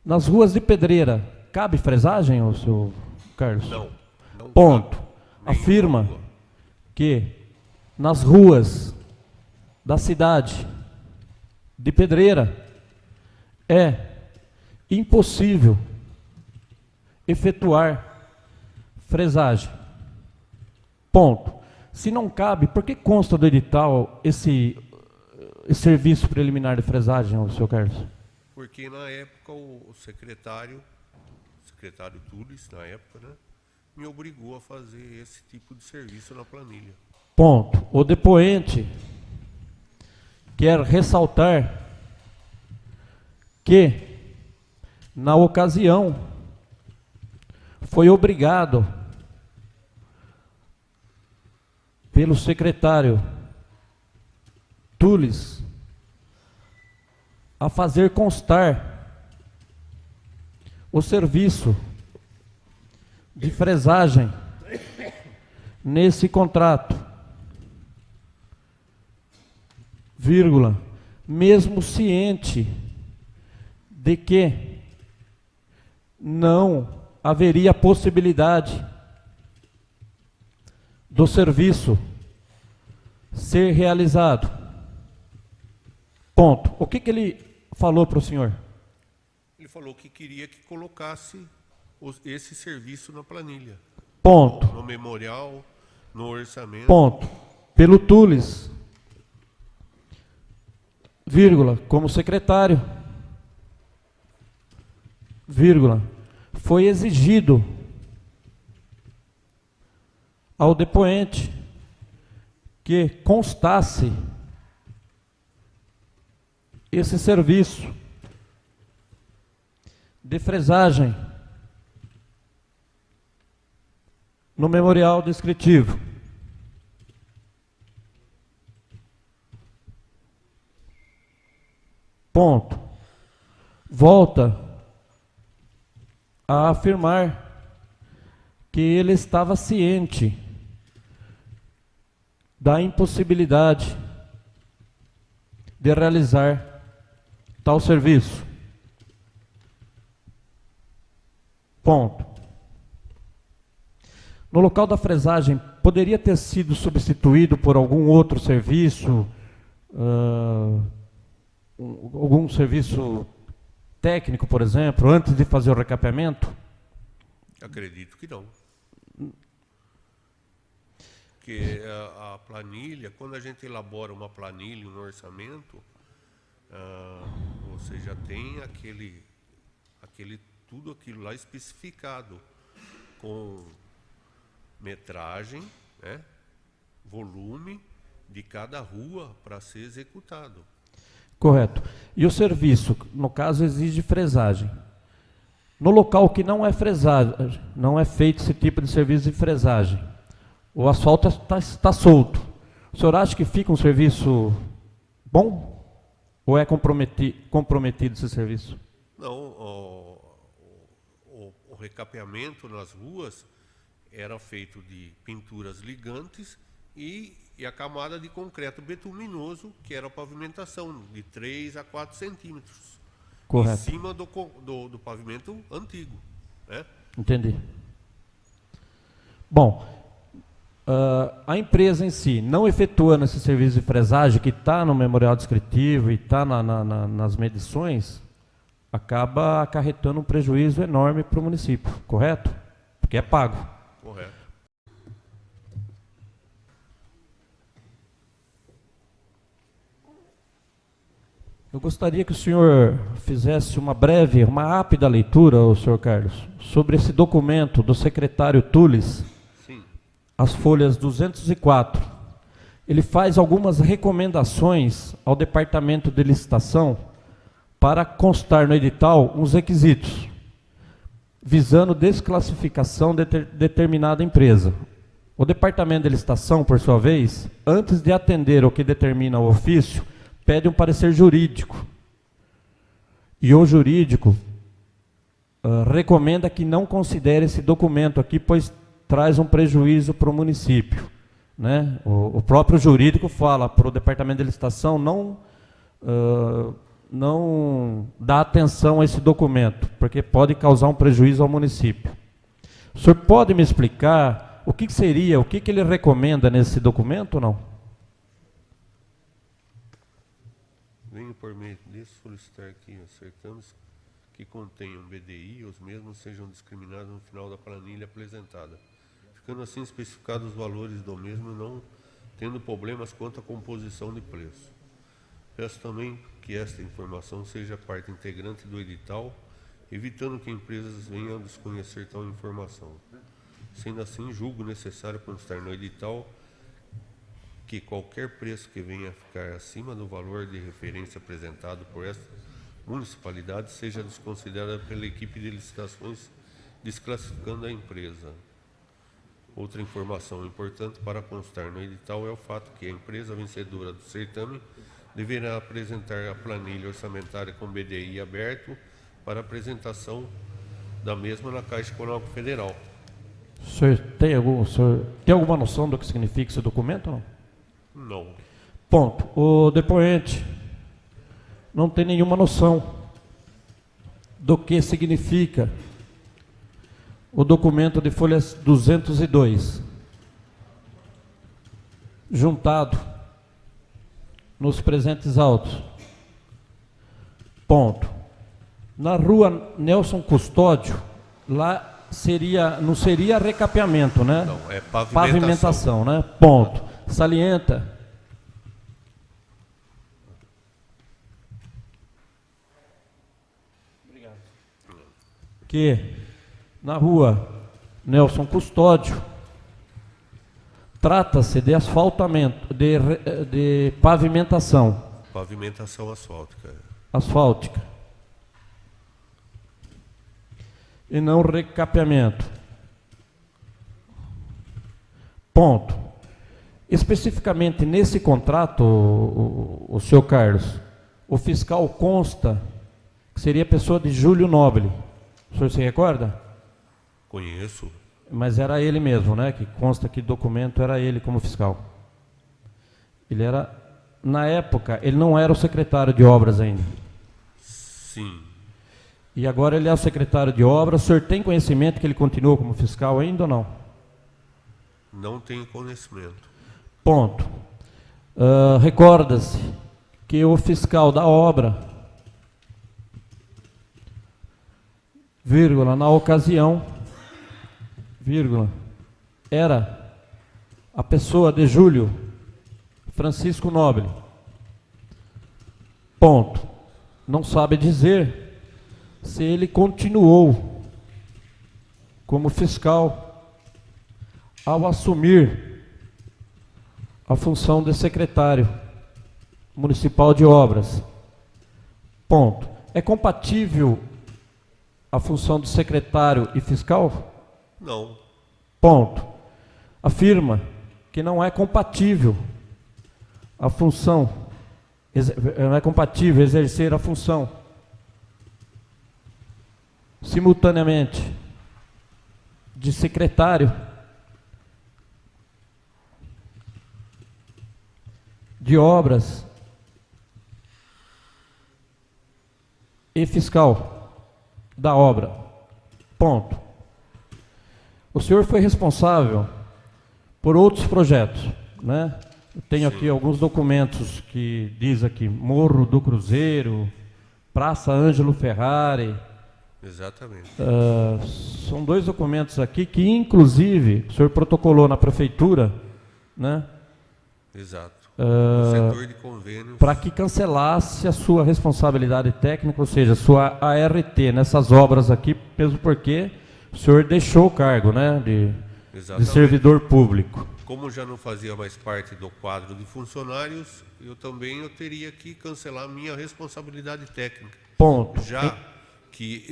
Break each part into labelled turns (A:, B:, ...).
A: Nas ruas de pedreira, cabe fresagem, ô, seu Carlos?
B: Não. Não
A: Ponto.
B: cabe.
A: Afirma
B: Nenhuma rua.
A: que nas ruas da cidade de Pedreira é impossível efetuar fresagem. Ponto. Se não cabe, por que consta do edital esse serviço preliminar de fresagem, seu Carlos?
B: Porque na época o secretário Tules, na época, né, me obrigou a fazer esse tipo de serviço na planilha.
A: Ponto. O depoente quer ressaltar que, na ocasião, foi obrigado pelo secretário Tules a fazer constar o serviço de fresagem nesse contrato, vírgula, mesmo ciente de que não haveria possibilidade do serviço ser realizado. Ponto. O que ele falou para o senhor?
B: Ele falou que queria que colocasse esse serviço na planilha.
A: Ponto.
B: No memorial, no orçamento.
A: Ponto. Pelo Tules, vírgula, como secretário, vírgula, foi exigido ao depoente que constasse esse serviço de fresagem no memorial descritivo. Ponto. Volta a afirmar que ele estava ciente da impossibilidade de realizar tal serviço. Ponto. No local da fresagem, poderia ter sido substituído por algum outro serviço, algum serviço técnico, por exemplo, antes de fazer o recapeamento?
B: Acredito que não. Porque a planilha, quando a gente elabora uma planilha, um orçamento, você já tem tudo aquilo lá especificado, com metragem, né, volume de cada rua para ser executado.
A: Correto. E o serviço, no caso, exige fresagem. No local que não é fresagem, não é feito esse tipo de serviço de fresagem, o asfalto está solto. O senhor acha que fica um serviço bom? Ou é comprometido esse serviço?
B: Não, o recapeamento nas ruas era feito de pinturas ligantes e a camada de concreto betuminoso, que era a pavimentação, de 3 a 4 centímetros.
A: Correto.
B: Em cima do pavimento antigo. Né?
A: Entendi. Bom, a empresa em si, não efetuando esse serviço de fresagem, que está no memorial descritivo e está nas medições, acaba acarretando um prejuízo enorme para o município, correto? Porque é pago.
B: Correto.
A: Eu gostaria que o senhor fizesse uma rápida leitura, o senhor Carlos, sobre esse documento do secretário Tules,
B: Sim.
A: as folhas 204. Ele faz algumas recomendações ao departamento de licitação para constar no edital uns requisitos, visando desclassificação de determinada empresa. O departamento de licitação, por sua vez, antes de atender o que determina o ofício, pede um parecer jurídico. E o jurídico recomenda que não considere esse documento aqui, pois traz um prejuízo para o município. Né? O próprio jurídico fala para o departamento de licitação não dá atenção a esse documento, porque pode causar um prejuízo ao município. O senhor pode me explicar o que seria, o que ele recomenda nesse documento ou não?
B: Venho por meio disso solicitar que os certames que contenham BDI, os mesmos sejam discriminados no final da planilha apresentada, ficando assim especificados os valores do mesmo e não tendo problemas quanto à composição de preço. Peço também que esta informação seja parte integrante do edital, evitando que empresas venham a desconhecer tal informação. Sendo assim, julgo necessário constar no edital que qualquer preço que venha a ficar acima do valor de referência apresentado por esta municipalidade seja desconsiderado pela equipe de licitações, desclassificando a empresa. Outra informação importante para constar no edital é o fato que a empresa vencedora do certame deverá apresentar a planilha orçamentária com BDI aberto para apresentação da mesma na Caixa Econômica Federal.
A: O senhor tem alguma noção do que significa esse documento ou não?
B: Não.
A: Ponto. O depoente não tem nenhuma noção do que significa o documento de folha 202, juntado nos presentes autos. Ponto. Na rua Nelson Custódio, lá não seria recapeamento, né?
B: Não, é pavimentação.
A: Pavimentação, né? Ponto. Salienta que na rua Nelson Custódio trata-se de asfaltamento, de pavimentação.
B: Pavimentação asfáltica.
A: Asfáltica. E não recapeamento. Ponto. Especificamente nesse contrato, o senhor Carlos, o fiscal consta que seria a pessoa de Júlio Nobre. O senhor se recorda?
B: Conheço.
A: Mas era ele mesmo, né? Que consta que documento era ele como fiscal. Ele era, na época, ele não era o secretário de obras ainda.
B: Sim.
A: E agora ele é o secretário de obras. O senhor tem conhecimento que ele continua como fiscal ainda ou não?
B: Não tenho conhecimento.
A: Ponto. Recorda-se que o fiscal da obra, vírgula, na ocasião, vírgula, era a pessoa de Júlio Francisco Nobre. Ponto. Não sabe dizer se ele continuou como fiscal ao assumir a função de secretário municipal de obras. Ponto. É compatível a função de secretário e fiscal?
B: Não.
A: Ponto. Afirma que não é compatível a função, não é compatível exercer a função simultaneamente de secretário de obras e fiscal da obra. Ponto. O senhor foi responsável por outros projetos, né? Eu tenho aqui alguns documentos que diz aqui Morro do Cruzeiro, Praça Ângelo Ferrari.
B: Exatamente.
A: São dois documentos aqui que, inclusive, o senhor protocolou na prefeitura, né?
B: Exato. No setor de convênios.
A: Para que cancelasse a sua responsabilidade técnica, ou seja, a sua ART nessas obras aqui, mesmo porque o senhor deixou o cargo, né, de servidor público.
B: Como já não fazia mais parte do quadro de funcionários, eu teria que cancelar minha responsabilidade técnica.
A: Ponto.
B: Já que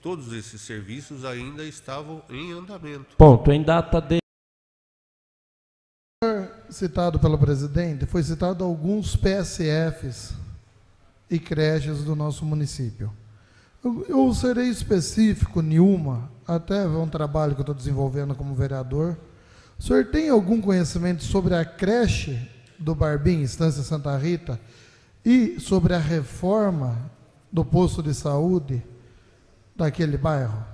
B: todos esses serviços ainda estavam em andamento.
A: Ponto. Em data de...
C: Citado pelo presidente, foi citado alguns PSFs e creches do nosso município. Eu serei específico em uma, até é um trabalho que eu estou desenvolvendo como vereador. O senhor tem algum conhecimento sobre a creche do Barbim, Estância Santa Rita, E sobre a reforma do posto de saúde daquele bairro?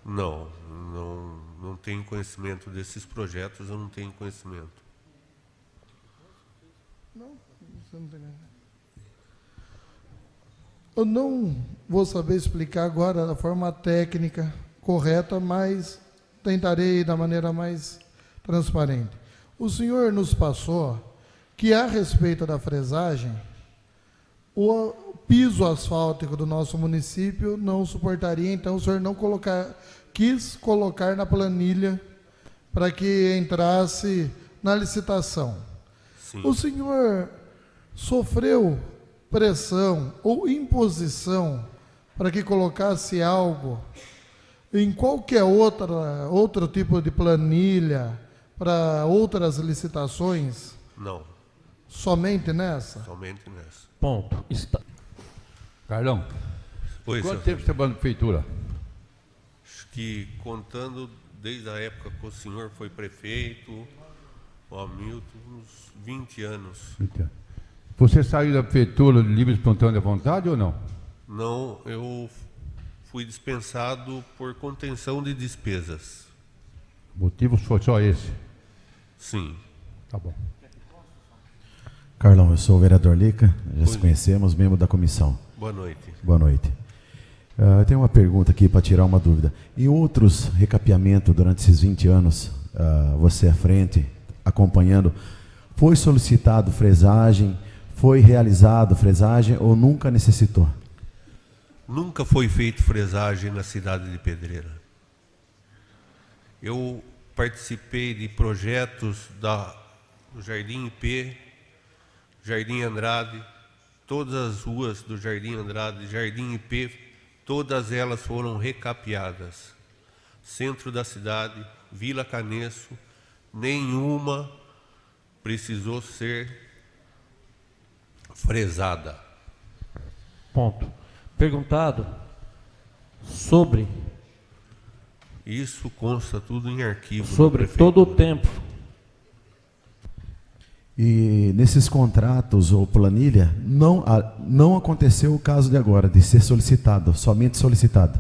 B: Não tenho conhecimento desses projetos, eu não tenho conhecimento.
C: Não, você não tem. Eu não vou saber explicar agora da forma técnica correta, mas tentarei da maneira mais transparente. O senhor nos passou que, a respeito da fresagem, o piso asfáltico do nosso município não suportaria, então o senhor não quis colocar na planilha para que entrasse na licitação.
B: Sim.
C: O senhor sofreu pressão ou imposição para que colocasse algo em qualquer outro tipo de planilha para outras licitações?
B: Não,
C: Somente nessa?
B: somente nessa.
A: Ponto.
D: Carlão,
B: Oi,
D: quanto
B: senhor.
D: tempo você trabalha na prefeitura?
B: Acho que contando desde a época que o senhor foi prefeito, o Hamilton, uns 20 anos.
D: Você saiu da prefeitura livre, espontânea vontade ou não?
B: Não, eu fui dispensado por contenção de despesas.
D: O motivo foi só esse?
B: Sim.
D: Tá bom.
E: Carlão, eu sou o vereador Lica, já se
B: Oi.
E: conhecemos, membro da comissão.
B: Boa noite.
E: Boa noite. Eu tenho uma pergunta aqui para tirar uma dúvida. Em outros recapeamentos durante esses 20 anos, você à frente, acompanhando, foi solicitado fresagem, foi realizado fresagem ou nunca necessitou?
B: Nunca foi feito fresagem na cidade de Pedreira. Eu participei de projetos do Jardim IP, Jardim Andrade, todas as ruas do Jardim Andrade, Jardim IP, todas elas foram recapeadas. Centro da cidade, Vila Canesso, nenhuma precisou ser fresada.
A: Ponto. Perguntado sobre
B: Isso consta tudo em arquivo.
A: sobre todo o tempo.
E: E nesses contratos ou planilha, não aconteceu o caso de agora, de ser solicitado, somente solicitado.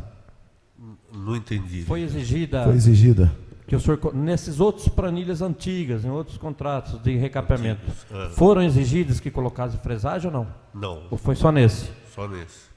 B: Não entendi.
A: Foi exigida
E: Foi exigida.
A: que o senhor, nesses outros planilhas antigas, em outros contratos de recapeamento,
B: Antigos,
A: foram exigidas que colocasse fresagem ou não?
B: Não,
A: Ou foi só nesse?
B: só nesse.